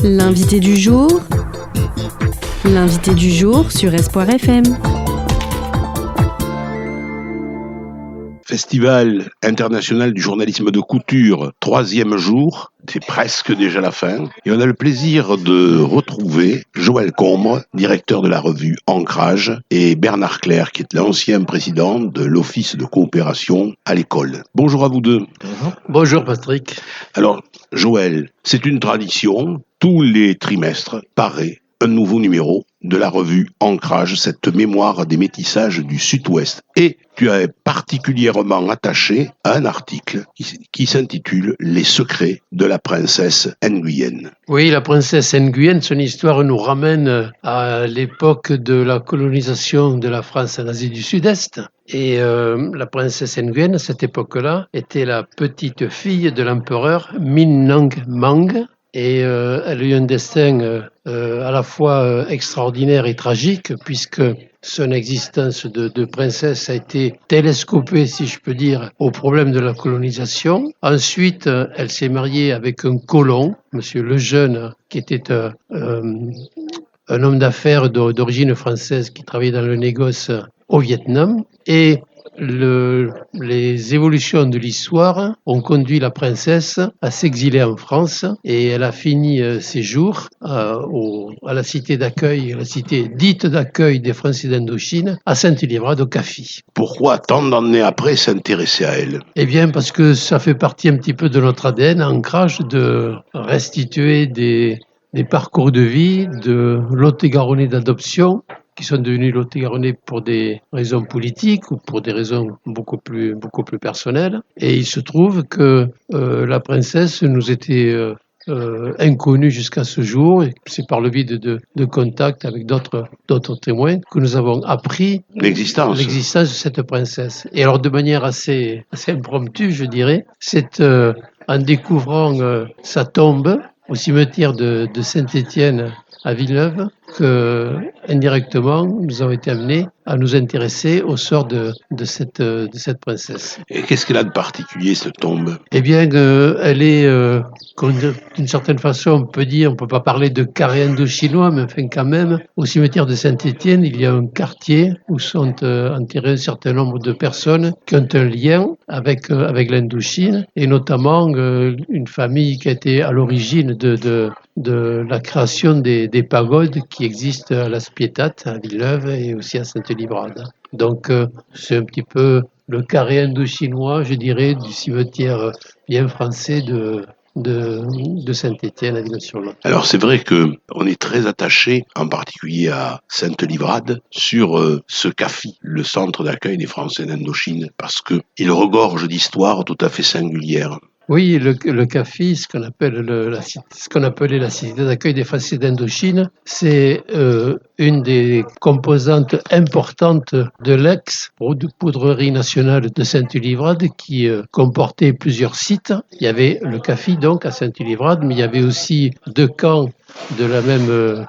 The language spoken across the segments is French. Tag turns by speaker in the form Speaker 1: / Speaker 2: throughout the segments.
Speaker 1: L'invité du jour. L'invité du jour sur Espoir FM.
Speaker 2: Festival international du journalisme de couture, 3e jour, c'est presque déjà la fin. Et on a le plaisir de retrouver Joël Combre, directeur de la revue Ancrage, et Bernard Clerc, qui est l'ancien président de l'Office de coopération à l'école. Bonjour à vous deux.
Speaker 3: Bonjour Patrick.
Speaker 2: Alors, Joël, c'est une tradition, tous les trimestres paraît un nouveau numéro de la revue Ancrage, cette mémoire des métissages du Sud-Ouest. Et tu es particulièrement attaché à un article qui s'intitule « Les secrets de la princesse Nguyen ».
Speaker 3: Oui, la princesse Nguyen, son histoire nous ramène à l'époque de la colonisation de la France en Asie du Sud-Est. Et la princesse Nguyen, à cette époque-là, était la petite fille de l'empereur Min Nang Mang. Et elle a eu un destin à la fois extraordinaire et tragique, puisque son existence de princesse a été télescopée, si je peux dire, au problème de la colonisation. Ensuite, elle s'est mariée avec un colon, Monsieur Lejeune, qui était un homme d'affaires d'origine française qui travaillait dans le négoce au Vietnam. Et les évolutions de l'histoire ont conduit la princesse à s'exiler en France et elle a fini ses jours à la cité d'accueil, la cité dite d'accueil des Français d'Indochine, à Sainte-Livrade au CAFI.
Speaker 2: Pourquoi tant d'années après s'intéresser à elle ?
Speaker 3: Eh bien parce que ça fait partie un petit peu de notre ADN, Ancrage, de restituer des parcours de vie de Lot-et-Garonnais d'adoption qui sont devenus Lot-et-Garonnais pour des raisons politiques ou pour des raisons beaucoup plus personnelles. Et il se trouve que la princesse nous était inconnue jusqu'à ce jour. Et c'est par le biais de contacts avec d'autres témoins que nous avons appris l'existence de cette princesse. Et alors de manière assez impromptue, je dirais, c'est en découvrant sa tombe au cimetière de Saint-Étienne à Villeneuve que, indirectement, nous avons été amenés à nous intéresser au sort de cette princesse.
Speaker 2: Et qu'est-ce qu'elle a de particulier, cette tombe ?
Speaker 3: Eh bien, elle est, d'une certaine façon, on peut pas parler de carré indo-chinois, mais enfin quand même, au cimetière de Saint-Étienne, il y a un quartier où sont enterrés un certain nombre de personnes qui ont un lien avec l'Indochine, et notamment une famille qui a été à l'origine de la création des pagodes qui existent à la Spietat, à Villeneuve et aussi à Sainte-Livrade. Donc c'est un petit peu le carré indo-chinois, je dirais, du cimetière bien français de Saint-Étienne à Villeneuve-sur-Lot.
Speaker 2: Alors c'est vrai qu'on est très attaché, en particulier à Sainte-Livrade, sur ce CAFI, le centre d'accueil des Français d'Indochine, parce qu'il regorge d'histoires tout à fait singulières.
Speaker 3: Oui, le CAFI, ce qu'on appelait la cité d'accueil des Français d'Indochine, c'est une des composantes importantes de l'ex-poudrerie nationale de Sainte-Livrade qui comportait plusieurs sites. Il y avait le CAFI donc à Sainte-Livrade, mais il y avait aussi 2 camps de la même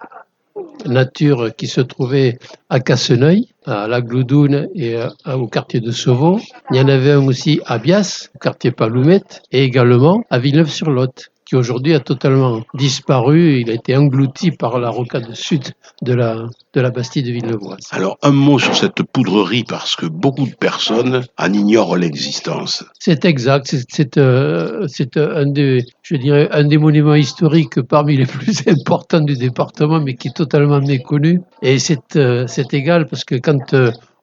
Speaker 3: nature qui se trouvaient à Casseneuil, à la Gloudoune et au quartier de Sauveau. Il y en avait un aussi à Bias, au quartier Paloumette, et également à Villeneuve-sur-Lot, qui aujourd'hui a totalement disparu. Il a été englouti par la rocade sud de la Bastide de Villeneuvoise.
Speaker 2: Alors, un mot sur cette poudrerie, parce que beaucoup de personnes en ignorent l'existence.
Speaker 3: C'est exact. C'est un des monuments historiques parmi les plus importants du département, mais qui est totalement méconnu. Et c'est égal, parce que quand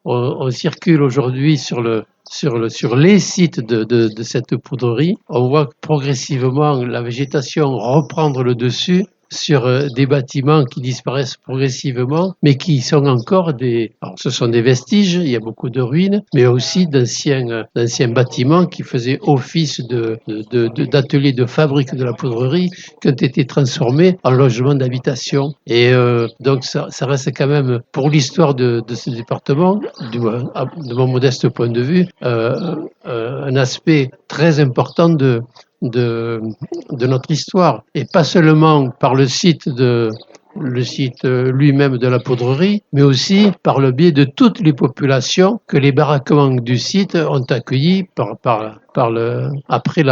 Speaker 3: on circule aujourd'hui sur les sites de cette poudrerie, on voit progressivement la végétation reprendre le dessus sur des bâtiments qui disparaissent progressivement, mais qui sont encore alors ce sont des vestiges, il y a beaucoup de ruines, mais aussi d'anciens bâtiments qui faisaient office d'ateliers de fabrique de la poudrerie, qui ont été transformés en logements d'habitation. Et donc ça reste quand même, pour l'histoire de ce département, de mon modeste point de vue, un aspect très important de notre histoire, et pas seulement par le site lui-même de la poudrerie, mais aussi par le biais de toutes les populations que les baraquements du site ont accueillis après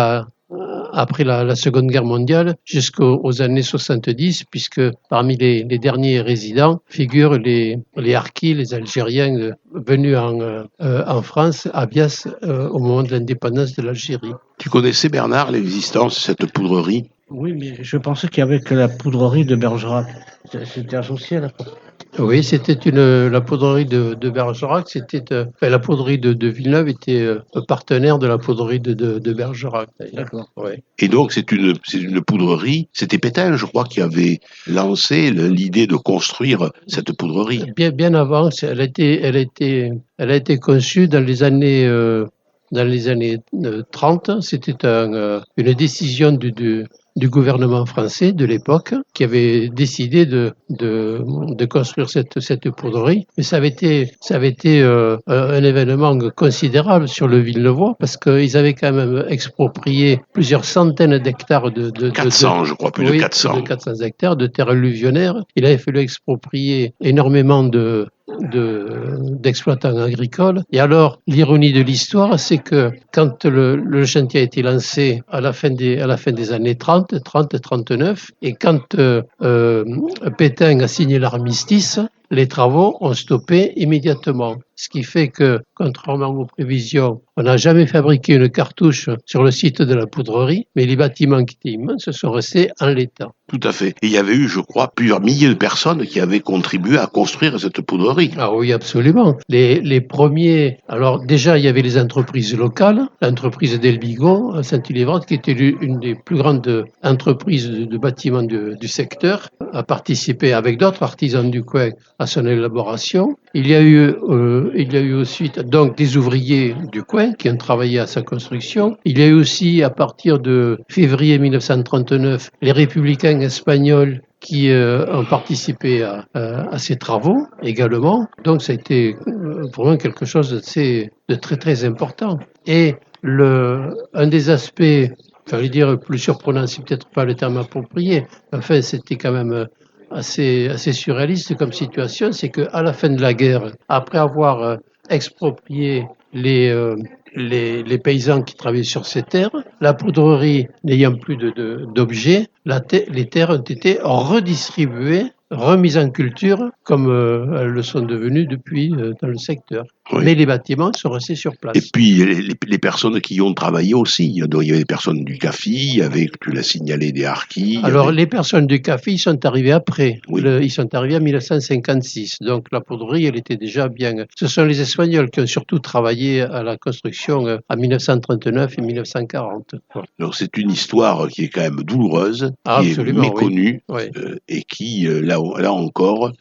Speaker 3: après la Seconde Guerre mondiale jusqu'aux années 70, puisque parmi les derniers résidents figurent les Harkis, les Algériens venus en France, à Bias, au moment de l'indépendance de l'Algérie.
Speaker 2: Tu connaissais, Bernard, l'existence de cette poudrerie?
Speaker 4: Oui, mais je pensais qu'il y avait que la poudrerie de Bergerac. C'était associé à la...
Speaker 3: Oui, c'était la poudrerie de Bergerac. La poudrerie de Villeneuve était partenaire de la poudrerie de Bergerac.
Speaker 4: D'accord.
Speaker 3: Ouais.
Speaker 2: Et donc, c'est une poudrerie. C'était Pétain, je crois, qui avait lancé l'idée de construire cette poudrerie.
Speaker 3: Bien avant, elle a été conçue dans les années 30. C'était une décision du gouvernement français de l'époque qui avait décidé de construire cette poudrerie. Mais ça avait été un événement considérable sur le Villeneuvois parce qu'ils avaient quand même exproprié plusieurs centaines d'hectares de
Speaker 2: 400, je crois, plus de 400.
Speaker 3: Plus de 400 hectares de terres alluvionnaires. Il avait fallu exproprier énormément d'exploitants agricoles. Et alors, l'ironie de l'histoire, c'est que quand le chantier a été lancé à la fin des années 39, et quand Pétain a signé l'armistice, les travaux ont stoppé immédiatement. Ce qui fait que, contrairement aux prévisions, on n'a jamais fabriqué une cartouche sur le site de la poudrerie, mais les bâtiments qui étaient immenses sont restés en l'état.
Speaker 2: Tout à fait. Et il y avait eu, je crois, plusieurs milliers de personnes qui avaient contribué à construire cette poudrerie.
Speaker 3: Ah oui, absolument. Les premiers... Alors déjà, il y avait les entreprises locales. L'entreprise d'Elbigo, à Saint-Hilévrade, qui était une des plus grandes entreprises de bâtiments du secteur, a participé avec d'autres artisans du coin à son élaboration. Il y a eu ensuite donc des ouvriers du coin qui ont travaillé à sa construction. Il y a eu aussi, à partir de février 1939, les républicains espagnols qui ont participé à ces travaux également. Donc ça a été vraiment quelque chose de très très important. Et un des aspects, j'allais dire plus surprenant, c'est peut-être pas le terme approprié, enfin c'était quand même assez surréaliste comme situation, c'est qu'à la fin de la guerre, après avoir exproprié les paysans qui travaillaient sur ces terres, la poudrerie n'ayant plus d'objets, les terres ont été redistribuées, remises en culture, comme elles le sont devenues depuis dans le secteur.
Speaker 2: Oui.
Speaker 3: Mais les bâtiments sont restés sur place.
Speaker 2: Et puis, les personnes qui y ont travaillé aussi. Il y avait des personnes du CAFI, il y avait, tu l'as signalé, des Harkis.
Speaker 3: Alors, les personnes du CAFI sont arrivées après.
Speaker 2: Oui.
Speaker 3: Ils sont arrivés en 1956. Donc, la poudrerie, elle était déjà bien... Ce sont les Espagnols qui ont surtout travaillé à la construction en 1939 et 1940.
Speaker 2: Donc, c'est une histoire qui est quand même douloureuse, qui est méconnue,
Speaker 3: oui.
Speaker 2: Et qui, là encore,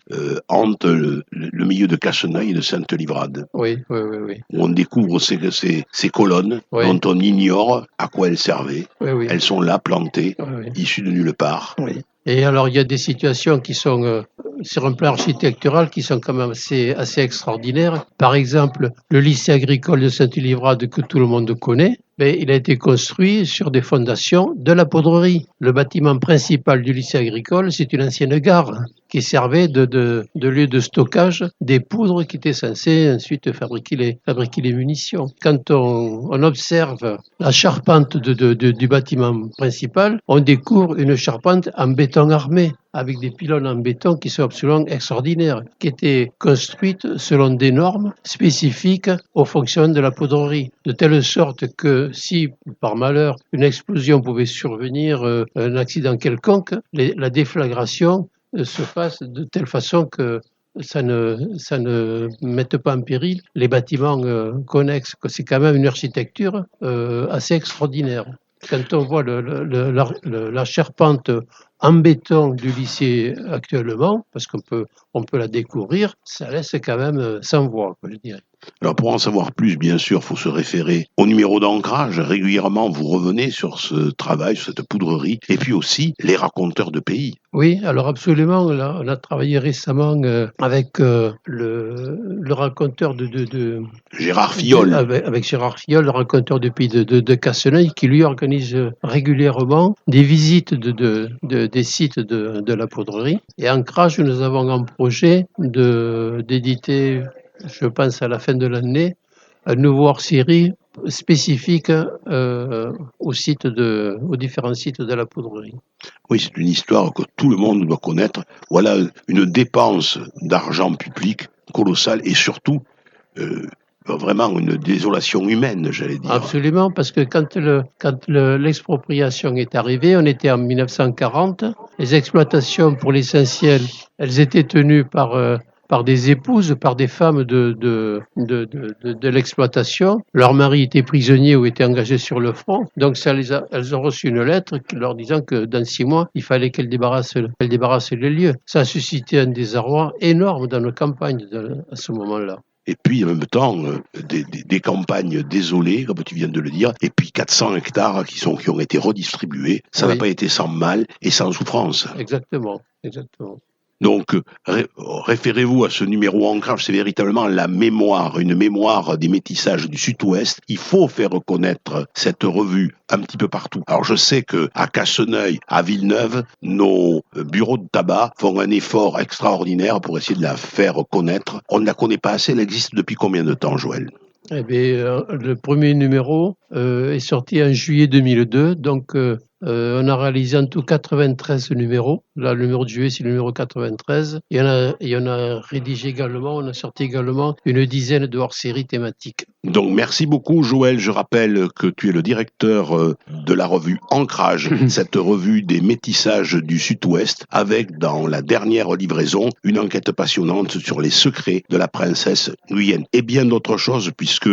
Speaker 2: hante le milieu de Casseneuil et de Sainte-Livrade.
Speaker 3: Oui.
Speaker 2: Où on découvre ces colonnes dont on ignore à quoi elles servaient.
Speaker 3: Oui.
Speaker 2: Elles sont là, plantées, issues de nulle part.
Speaker 3: Oui. Et alors, il y a des situations qui sont, sur un plan architectural, qui sont quand même assez extraordinaires. Par exemple, le lycée agricole de Sainte-Livrade, que tout le monde connaît, mais il a été construit sur des fondations de la poudrerie. Le bâtiment principal du lycée agricole, c'est une ancienne gare qui servait de lieu de stockage des poudres qui étaient censées ensuite fabriquer les munitions. Quand on observe la charpente du bâtiment principal, on découvre une charpente en béton armé, avec des pylônes en béton qui sont absolument extraordinaires, qui étaient construites selon des normes spécifiques au fonctionnement de la poudrerie, de telle sorte que si, par malheur, une explosion pouvait survenir, un accident quelconque, la déflagration se fasse de telle façon que ça ne mette pas en péril les bâtiments connexes. C'est quand même une architecture assez extraordinaire. Quand on voit la charpente en béton du lycée actuellement, parce qu'on peut la découvrir, ça laisse quand même sans voix, je dirais.
Speaker 2: Alors pour en savoir plus, bien sûr, il faut se référer au numéro d'ancrage. Régulièrement, vous revenez sur ce travail, sur cette poudrerie, et puis aussi les raconteurs de pays.
Speaker 3: Oui, alors absolument. Là, on a travaillé récemment avec le raconteur de
Speaker 2: Gérard Filleul.
Speaker 3: Avec Gérard Filleul, le raconteur de pays de Casseneuil, qui lui organise régulièrement des visites des sites de la poudrerie. Et à Ancrage, nous avons un projet d'éditer, je pense à la fin de l'année, un nouveau hors-série spécifique aux différents sites de la poudrerie.
Speaker 2: Oui, c'est une histoire que tout le monde doit connaître. Voilà une dépense d'argent public colossale et surtout vraiment une désolation humaine, j'allais dire.
Speaker 3: Absolument, parce que quand l'expropriation est arrivée, on était en 1940, les exploitations, pour l'essentiel, elles étaient tenues par des épouses, par des femmes de l'exploitation. Leur mari était prisonnier ou était engagé sur le front. Donc elles ont reçu une lettre leur disant que dans 6 mois, il fallait qu'elles débarrassent les lieux. Ça a suscité un désarroi énorme dans nos campagnes à ce moment-là.
Speaker 2: Et puis, en même temps, des campagnes désolées, comme tu viens de le dire, et puis 400 hectares qui ont été redistribués. Ça n'a pas été sans mal et sans souffrance.
Speaker 3: Exactement.
Speaker 2: Donc, référez-vous à ce numéro Ancrage, c'est véritablement la mémoire, une mémoire des métissages du Sud-Ouest. Il faut faire reconnaître cette revue un petit peu partout. Alors, je sais qu'à Casseneuil, à Villeneuve, nos bureaux de tabac font un effort extraordinaire pour essayer de la faire connaître. On ne la connaît pas assez, elle existe depuis combien de temps, Joël ?
Speaker 3: Eh bien, le premier numéro est sorti en juillet 2002, donc on a réalisé en tout 93 numéros. Là, le numéro de juillet, c'est le numéro 93. Il y en a rédigé également, on a sorti également une dizaine de hors-séries thématiques.
Speaker 2: Donc, merci beaucoup, Joël. Je rappelle que tu es le directeur de la revue Ancrage, cette revue des métissages du Sud-Ouest, avec, dans la dernière livraison, une enquête passionnante sur les secrets de la princesse Guyenne. Et bien d'autres choses, puisque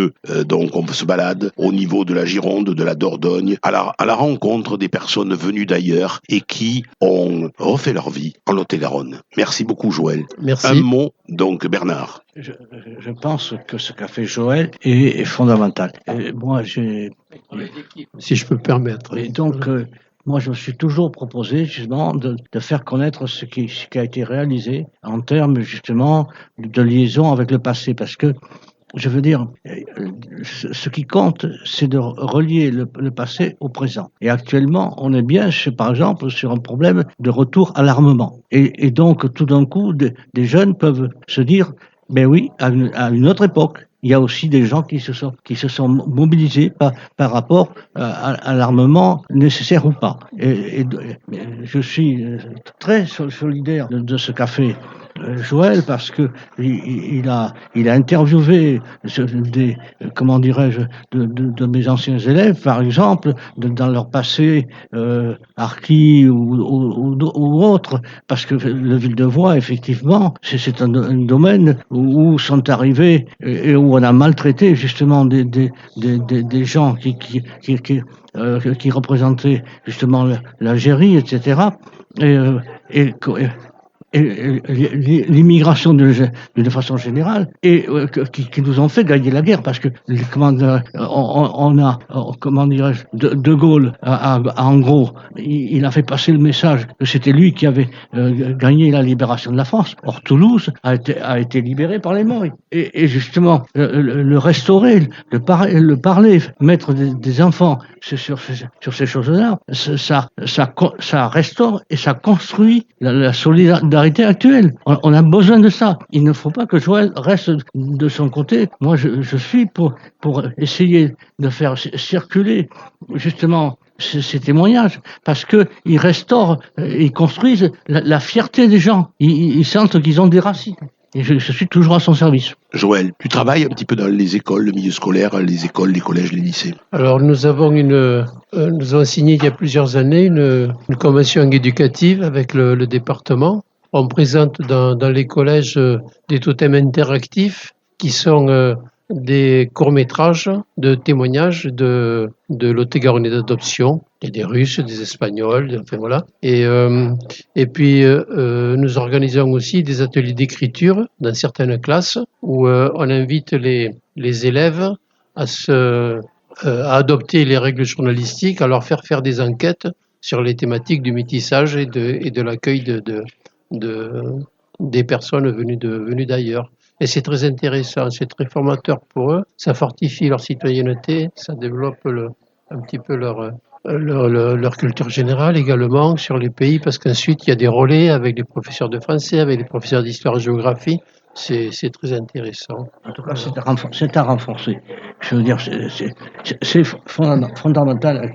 Speaker 2: donc on se balade au niveau de la Gironde, de la Dordogne, à la rencontre des personnes venues d'ailleurs et qui ont refait leur vie en Lot-et-Garonne. Merci beaucoup, Joël.
Speaker 3: Merci.
Speaker 2: Un mot, donc, Bernard.
Speaker 4: Je pense que ce qu'a fait Joël est fondamental. Et moi,
Speaker 3: si je peux me permettre.
Speaker 4: Et donc, moi, je me suis toujours proposé justement de faire connaître ce qui a été réalisé en termes justement de liaison avec le passé, parce que je veux dire, ce qui compte, c'est de relier le passé au présent. Et actuellement, on est bien, par exemple, sur un problème de retour à l'armement. Et donc, tout d'un coup, des jeunes peuvent se dire, ben oui, à une autre époque, il y a aussi des gens qui se sont mobilisés par rapport à l'armement nécessaire ou pas. Et je suis très solidaire de ce qu'a fait Joël, parce que il a interviewé comment dirais-je, de mes anciens élèves, par exemple, dans leur passé harki ou autre, parce que le Ville-de-Voix, effectivement, c'est un domaine où sont arrivés et où on a maltraité justement des gens qui représentaient justement l'Algérie, etc. Et l'immigration de façon générale et qui nous ont fait gagner la guerre, parce que De Gaulle en gros il a fait passer le message que c'était lui qui avait gagné la libération de la France. Or Toulouse a été libérée par les Maures et justement le restaurer, le parler, mettre des enfants sur ces choses-là, ça restaure et ça construit la solidarité actuelle. On a besoin de ça. Il ne faut pas que Joël reste de son côté. Moi, je suis pour essayer de faire circuler justement ces témoignages, parce que ils restaurent, ils construisent la fierté des gens. Ils sentent qu'ils ont des racines. Et je suis toujours à son service.
Speaker 2: Joël, tu travailles un petit peu dans les écoles, le milieu scolaire, les écoles, les collèges, les lycées.
Speaker 3: Alors nous avons signé il y a plusieurs années une convention éducative avec le département. On présente dans les collèges des totems interactifs qui sont des courts-métrages de témoignages de Lot-et-Garonne d'adoption. Il y a des Russes, des Espagnols, enfin voilà. Et puis nous organisons aussi des ateliers d'écriture dans certaines classes où on invite les élèves à adopter les règles journalistiques, à leur faire des enquêtes sur les thématiques du métissage et de l'accueil des personnes venues d'ailleurs. Et c'est très intéressant, c'est très formateur pour eux, ça fortifie leur citoyenneté, ça développe un petit peu leur culture générale également sur les pays, parce qu'ensuite il y a des relais avec les professeurs de français, avec les professeurs d'histoire-géographie c'est très intéressant.
Speaker 4: En tout cas, c'est à renforcer. Je veux dire, c'est fondamental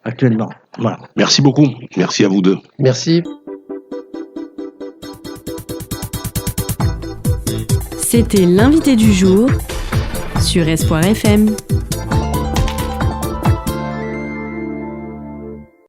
Speaker 4: actuellement. Voilà.
Speaker 2: Merci beaucoup. Merci à vous deux.
Speaker 3: Merci.
Speaker 1: C'était l'invité du jour sur Espoir FM.